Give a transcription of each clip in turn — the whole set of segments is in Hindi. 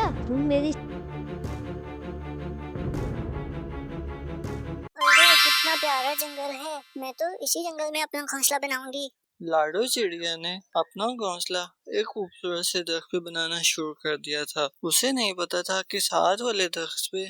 चिड़िया तुम मेरी अरे कितना प्यारा जंगल है। मैं तो इसी जंगल में अपना घोंसला बनाऊंगी। लाडो चिड़िया ने अपना घोंसला एक खूबसूरत से दरख्त पे बनाना शुरू कर दिया था। उसे नहीं पता था कि साथ वाले दरख्त पे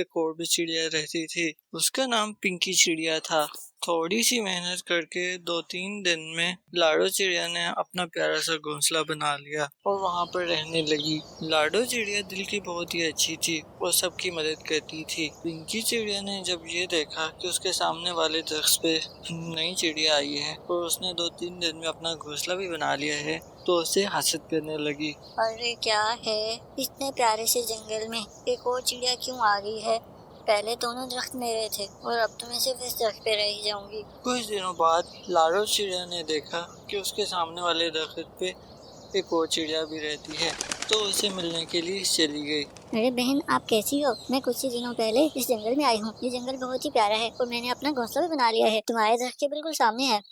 एक और भी चिड़िया रहती थी। उसका नाम पिंकी चिड़िया था। थोड़ी सी मेहनत करके 2-3 दिन में लाडो चिड़िया ने अपना प्यारा सा घोंसला बना लिया और वहाँ पर रहने लगी। लाडो चिड़िया दिल की बहुत ही अच्छी थी और सबकी मदद करती थी। पिंकी चिड़िया ने जब ये देखा कि उसके सामने वाले दरख्त पे नई चिड़िया आई है और उसने 2-3 दिन में अपना घोंसला भी बना लिया है, तो उसे हसद करने लगी। अरे क्या है, इतने प्यारे से जंगल में एक और चिड़िया क्यों आ गई है? पहले दोनों दरख्त मेरे थे और अब तो मैं सिर्फ इस दरख्त पे रह जाऊंगी। कुछ दिनों बाद लाडो चिड़िया ने देखा कि उसके सामने वाले दरख्त पे एक और चिड़िया भी रहती है, तो उसे मिलने के लिए चली गई। अरे बहन, आप कैसी हो? मैं कुछ ही दिनों पहले इस जंगल में आई हूँ। ये जंगल बहुत ही प्यारा है और मैंने अपना घोंसला भी बना लिया है। तुम्हारे दरख्त के बिल्कुल सामने है।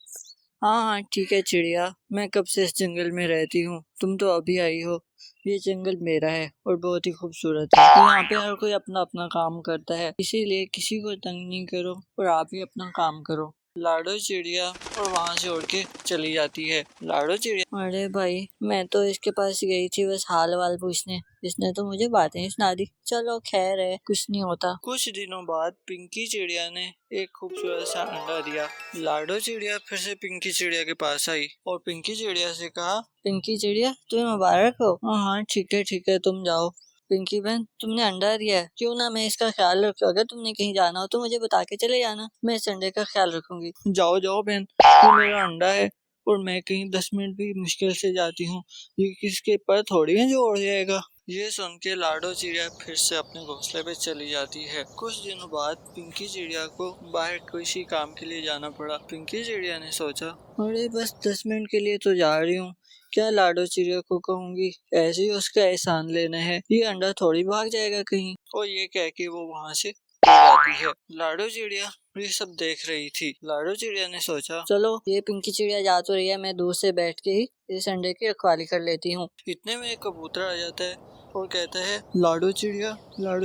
हाँ हाँ ठीक है चिड़िया, मैं कब से इस जंगल में रहती हूँ, तुम तो अभी आई हो। ये जंगल मेरा है और बहुत ही खूबसूरत है। यहाँ पे हर कोई अपना अपना काम करता है, इसीलिए किसी को तंग नहीं करो और आप ही अपना काम करो। लाडो चिड़िया और वहाँ से उड़ के चली जाती है। लाडो चिड़िया, अरे भाई मैं तो इसके पास गई थी बस हाल वाल पूछने, इसने तो मुझे बातें ही सुना दी। चलो खैर है, कुछ नहीं होता। कुछ दिनों बाद पिंकी चिड़िया ने एक खूबसूरत सा अंडा दिया। लाडो चिड़िया फिर से पिंकी चिड़िया के पास आई और पिंकी चिड़िया से कहा, पिंकी चिड़िया तुम्हें मुबारक हो। हाँ ठीक है तुम जाओ। पिंकी बहन तुमने अंडा दिया है, क्यों ना मैं इसका ख्याल रखूं। अगर तुमने कहीं जाना हो तो मुझे बता के चले जाना, मैं इस अंडे का ख्याल रखूंगी। जाओ जाओ बहन, ये मेरा अंडा है और मैं कहीं 10 मिनट भी मुश्किल से जाती हूँ, ये किसके पर थोड़ी है जो उड़ जाएगा। ये सुन के लाडो चिड़िया फिर से अपने घोंसले पे चली जाती है। कुछ दिनों बाद पिंकी चिड़िया को बाहर किसी काम के लिए जाना पड़ा। पिंकी चिड़िया ने सोचा, अरे बस 10 मिनट के लिए तो जा रही हूँ, क्या लाडो चिड़िया को कहूंगी, ऐसे ही उसका एहसान लेना है, ये अंडा थोड़ी भाग जाएगा कहीं। और ये कह के वो वहाँ से जाती है। लाडो चिड़िया ये सब देख रही थी। लाडो चिड़िया ने सोचा, चलो ये पिंकी चिड़िया जा तो रही है, मैं दूर से बैठ के ही इस अंडे की रखवाली कर लेती हूँ। इतने में एक कबूतर आ जाता है और कहता है, लाडो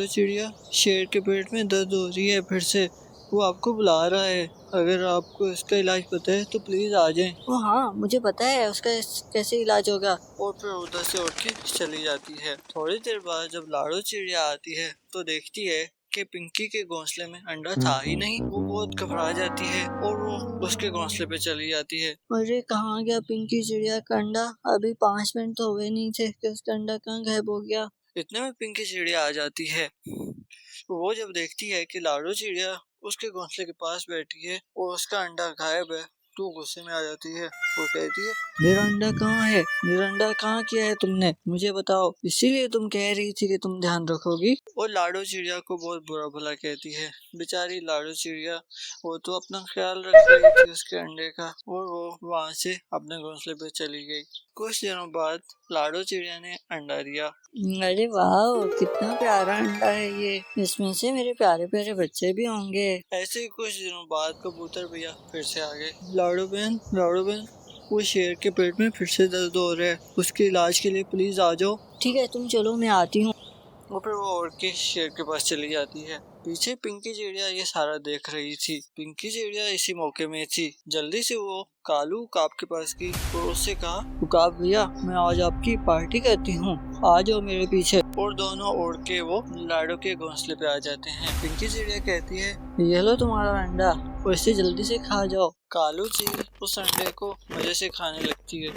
चिड़िया शेर के पेट में दर्द हो रही है, फिर से वो आपको बुला रहा है, अगर आपको इसका इलाज पता है तो प्लीज आ जाएं। ओ हाँ मुझे पता है उसका कैसे इलाज होगा। और फिर उधर से उठ के चली जाती है। थोड़ी देर बाद जब लाडो चिड़िया आती है तो देखती है कि पिंकी के घोंसले में अंडा था ही नहीं। वो बहुत घबरा जाती है और वो उसके घोंसले पे चली जाती है। अरे कहाँ गया पिंकी चिड़िया का अंडा, अभी 5 मिनट तो हुए नहीं थे कि उसका अंडा कहाँ गायब हो गया। इतने में पिंकी चिड़िया आ जाती है। वो जब देखती है कि लाडो चिड़िया उसके घोंसले के पास बैठी है और उसका अंडा गायब है, तो गुस्से में आ जाती है। वो कहती है, मेरा अंडा कहाँ है, मेरा अंडा कहाँ किया है तुमने, मुझे बताओ, इसीलिए तुम कह रही थी कि तुम ध्यान रखोगी। और लाडो चिड़िया को बहुत बुरा भला कहती है। बेचारी लाडो चिड़िया, वो तो अपना ख्याल रख रही थी उसके अंडे का, और वो वहाँ से अपने घोंसले पे चली गई। कुछ दिनों बाद लाडो चिड़िया ने अंडा दिया। अरे वाह कितना प्यारा अंडा है ये, इसमें से मेरे प्यारे प्यारे बच्चे भी होंगे। ऐसे ही कुछ दिनों बाद कबूतर भैया फिर से आ गए। लाडो बहन वो शेर के पेट में फिर से दर्द हो रहा है, उसके इलाज के लिए प्लीज आ जाओ। ठीक है तुम चलो मैं आती हूँ। और फिर वो उड़ के शेर के पास चली जाती है। पीछे पिंकी चिड़िया ये सारा देख रही थी। पिंकी चिड़िया इसी मौके में थी। जल्दी से वो कालू उकाब के पास गई और उससे कहा, उकाब भैया मैं आज आपकी पार्टी करती हूँ, आ जाओ मेरे पीछे। और दोनों उड़ के वो लाडो के घोंसले पे आ जाते हैं। पिंकी चिड़िया कहती है, ये लो तुम्हारा अंडा और इसे जल्दी से खा जाओ। कालू चील उस अंडे को मजे से खाने लगती है।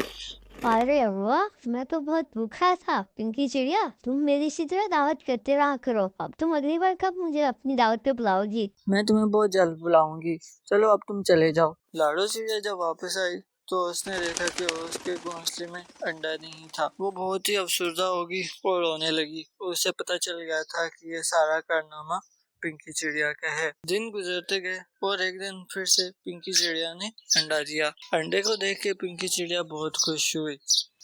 अरे वाह, मैं तो बहुत भूखा था। पिंकी चिड़िया तुम मेरी इसी तरह दावत करते रहा करो। अब तुम अगली बार कब मुझे अपनी दावत पे बुलाओगी? मैं तुम्हें बहुत जल्द बुलाऊंगी, चलो अब तुम चले जाओ। लाडो चिड़िया जब वापस आई तो उसने देखा कि उसके घोंसले में अंडा नहीं था। वो बहुत ही अफसरदा होगी और रोने लगी। उसे पता चल गया था कि ये सारा कारनामा पिंकी चिड़िया का है। दिन गुजरते गए और एक दिन फिर से पिंकी चिड़िया ने अंडा दिया। अंडे को देख के पिंकी चिड़िया बहुत खुश हुई।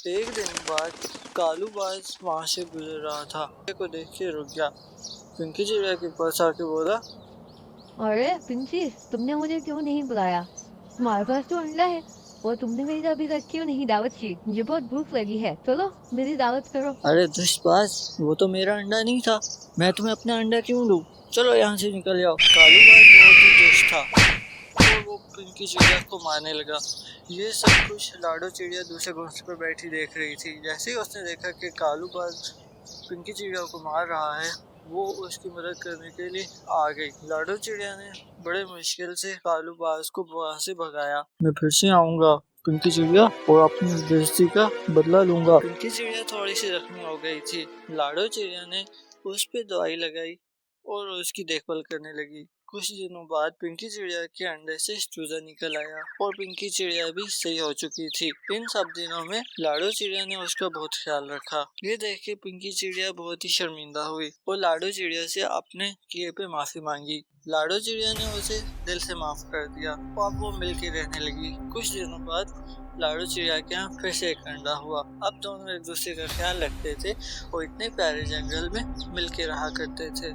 एक दिन बाद कालू बाज वहाँ से गुजर रहा था। अंडे को देख के रुक गया। पिंकी चिड़िया के पास आके बोला, अरे पिंकी, तुमने मुझे क्यों नहीं बुलाया? तुम्हारे पास तो अंडा है। और तुमने मेरी अभी तक क्यों नहीं दावत की? मुझे बहुत भूख लगी है, चलो मेरी दावत करो। अरे दुष्टबाज, वो तो मेरा अंडा नहीं था, मैं तुम्हें अपना अंडा क्यों दूं? चलो यहाँ से निकल जाओ। कालू बाज बहुत ही दुष्ट था और वो पिंकी चिड़िया को मारने लगा। ये सब कुछ लाडो चिड़िया दूसरे घोंसले पर बैठी देख रही थी। जैसे ही उसने देखा कि कालू बाज पिंकी चिड़िया को मार रहा है, वो उसकी मदद करने के लिए आ गई। लाडो चिड़िया ने बड़े मुश्किल से कालू बाज को वहां से भगाया। मैं फिर से आऊंगा पिंकी चिड़िया और अपनी बेइज्जती का बदला लूंगा। पिंकी चिड़िया थोड़ी सी जख्मी हो गई थी। लाडो चिड़िया ने उस पे दवाई लगाई और उसकी देखभाल करने लगी। कुछ दिनों बाद पिंकी चिड़िया के अंडे से चूजा निकल आया और पिंकी चिड़िया भी सही हो चुकी थी। इन सब दिनों में लाडो चिड़िया ने उसका बहुत ख्याल रखा। ये देख के पिंकी चिड़िया बहुत ही शर्मिंदा हुई और लाडो चिड़िया से अपने किए पे माफी मांगी। लाडो चिड़िया ने उसे दिल से माफ कर दिया और अब वो मिलके रहने लगी। कुछ दिनों बाद लाडो चिड़िया के यहाँ फिर से एक अंडा हुआ। अब दोनों एक दूसरे का ख्याल रखते थे और इतने प्यारे जंगल में मिलके रहा करते थे।